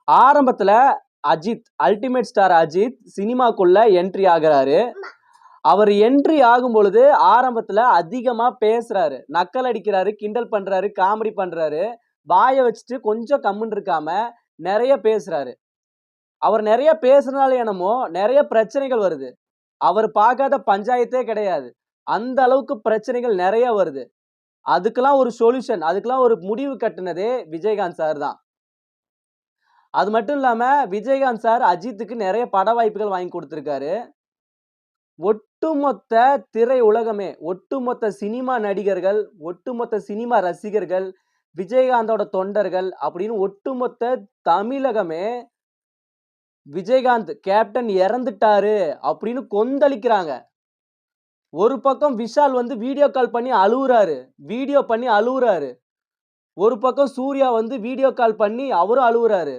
ஆரம்பத்துல Ajith ultimate star Ajith சினிமாக்குள்ள entry ஆகுறாரு. அவர் என்ட்ரி ஆகும் பொழுது ஆரம்பத்துல அதிகமா பேசுறாரு, நக்கல் அடிக்கிறாரு, கிண்டல் பண்றாரு, காமெடி பண்றாரு. வாயை வச்சுட்டு கொஞ்சம் கம்முன்னு இருக்காம நிறைய பேசுறாரு. அவர் நிறைய பேசுறதுனால என்னமோ நிறைய பிரச்சனைகள் வருது. அவர் பார்க்காத பஞ்சாயத்தே கிடையாது. அந்த அளவுக்கு பிரச்சனைகள் நிறைய வருது. அதுக்கெல்லாம் ஒரு சொல்யூஷன், அதுக்கெல்லாம் ஒரு முடிவு கட்டுனதே விஜயகாந்த் சார் தான். அது மட்டும் இல்லாம விஜயகாந்த் சார் அஜித்துக்கு நிறைய பட வாய்ப்புகள் வாங்கி கொடுத்திருக்காரு. ஒட்டுமொத்த திரை உலகமே, ஒட்டுமொத்த சினிமா நடிகர்கள், ஒட்டுமொத்த சினிமா ரசிகர்கள், விஜயகாந்தோட தொண்டர்கள் அப்படின்னு ஒட்டுமொத்த தமிழகமே விஜயகாந்த் கேப்டன் இறந்துட்டாரு அப்படின்னு கொந்தளிக்கிறாங்க. ஒரு பக்கம் விஷால் வந்து வீடியோ கால் பண்ணி அழுவுறாரு, வீடியோ பண்ணி அழுவுறாரு. ஒரு பக்கம் சூர்யா வந்து வீடியோ கால் பண்ணி அவரும் அழுவுறாரு.